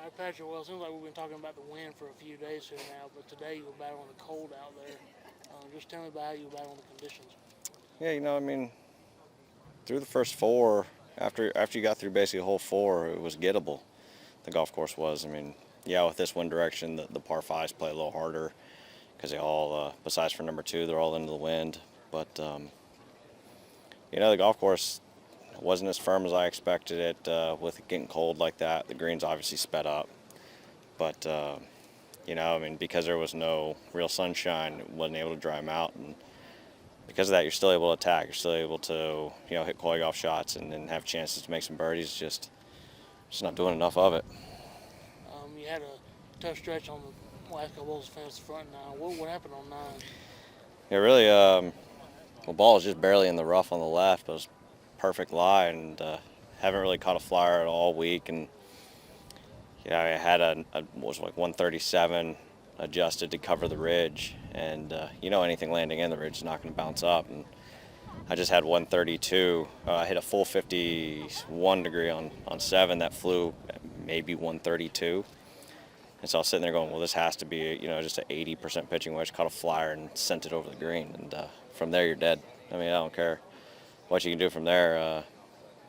All right, Patrick, well, it seems like we've been talking about the wind for a few days here now, but today you were battling the cold out there. Just tell me about how you were battling the conditions. Yeah, I mean, through the first four, after you got through basically hole four, it was gettable. The golf course was. I mean, yeah, with this wind direction, the par fives play a little harder because they all, besides for number two, they're all into the wind. But the golf course wasn't as firm as I expected it. With it getting cold like that, the greens obviously sped up. But I mean, because there was no real sunshine, it wasn't able to dry them out, and because of that, you're still able to attack. You're still able to, hit quality golf shots and have chances to make some birdies. Just not doing enough of it. You had a tough stretch on the last couple holes, finished the front nine. What happened on nine? Yeah, really, the ball was just barely in the rough on the left, but it was a perfect lie, and haven't really caught a flyer at all week. And I had what was like 137 adjusted to cover the ridge, and anything landing in the ridge is not going to bounce up. And I just had 132. I hit a full 51 degree on 7 that flew maybe 132. And so I was sitting there going, well, this has to be, just an 80% pitching wedge. Caught a flyer and sent it over the green. And from there, you're dead. I mean, I don't care what you can do from there.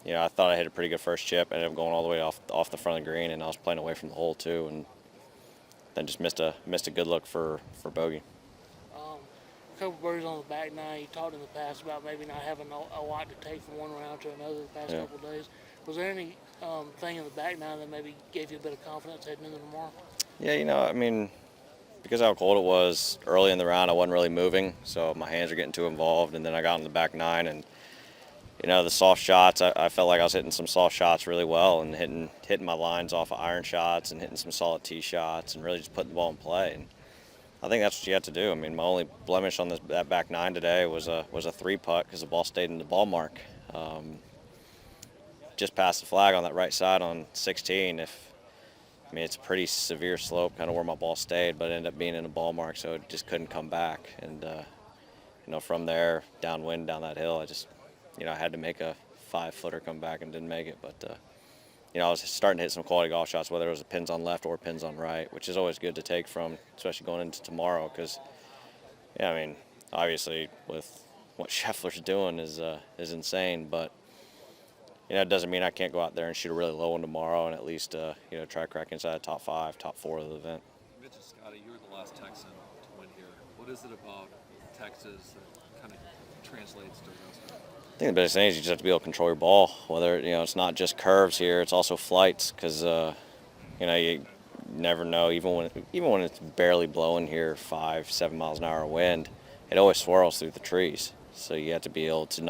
I thought I hit a pretty good first chip. Ended up going all the way off the front of the green, and I was playing away from the hole too. And then just missed a good look for bogey. A couple birdies on the back nine. You talked in the past about maybe not having a lot to take from one round to another the past couple of days. Was there any thing in the back nine that maybe gave you a bit of confidence heading into tomorrow? Yeah, I mean, because of how cold it was early in the round, I wasn't really moving, so my hands were getting too involved. And then I got in the back nine, and the soft shots, I felt like I was hitting some soft shots really well, and hitting my lines off of iron shots and hitting some solid tee shots, and really just putting the ball in play. And I think that's what you have to do. I mean, my only blemish on that back nine today was a 3-putt because the ball stayed in the ball mark. Just past the flag on that right side on 16. It's a pretty severe slope, kind of where my ball stayed, but it ended up being in a ball mark, so it just couldn't come back. And from there, downwind down that hill, I had to make a 5-footer come back and didn't make it. But I was starting to hit some quality golf shots, whether it was pins on left or pins on right, which is always good to take from, especially going into tomorrow. Because, obviously with what Scheffler's doing is insane, but it doesn't mean I can't go out there and shoot a really low one tomorrow and at least try to crack inside the top 5, top 4 of the event. You mentioned Scotty, you were the last Texan to win here. What is it about Texas that kind of translates to Augusta? I think the biggest thing is you just have to be able to control your ball. Whether it's not just curves here, it's also flights, because you never know. Even when it's barely blowing here 5-7 miles an hour wind, it always swirls through the trees. So you have to be able to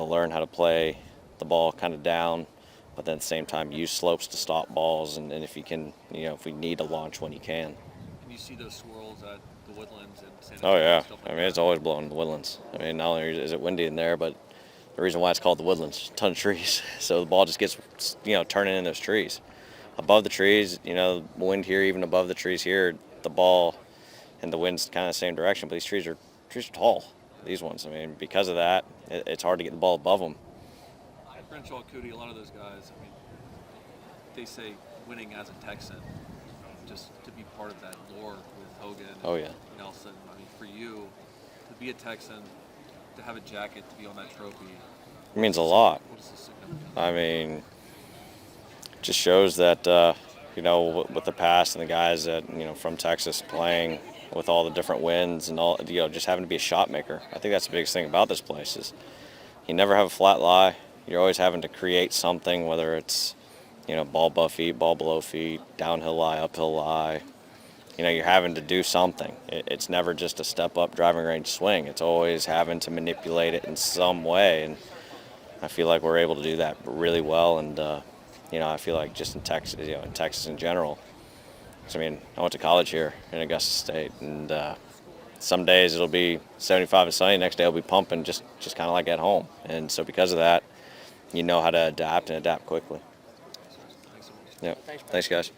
learn how to play the ball kind of down, but then at the same time use slopes to stop balls. And if you can, if we need to launch one, you can. And you see those swirls at the Woodlands and San Oh Antonio. yeah, I mean it's always blowing in the Woodlands. I mean not only is it windy in there, but the reason why it's called the Woodlands, a ton of trees. So the ball just gets turning in those trees. Above the trees, the wind here, even above the trees here, the ball and the wind's kind of the same direction. But these trees are tall. These ones, I mean, because of that, it's hard to get the ball above them. Crenshaw, Cootie, a lot of those guys, I mean, they say winning as a Texan, just to be part of that lore with Hogan and Nelson. I mean, for you, to be a Texan, to have a jacket, to be on that trophy. It means a lot. What is the significance? I mean, it just shows that, with the past and the guys that, from Texas playing with all the different winds and all, just having to be a shot maker. I think that's the biggest thing about this place is you never have a flat lie. You're always having to create something, whether it's, ball above feet, ball below feet, downhill lie, uphill lie. You're having to do something. It's never just a step up driving range swing. It's always having to manipulate it in some way. And I feel like we're able to do that really well. And, I feel like just in Texas in general. So, I went to college here in Augusta State, and some days it'll be 75 and sunny, next day it'll be pumping, just kind of like at home. And so because of that, you know how to adapt and adapt quickly. Thanks so much. Yeah. Thanks, guys.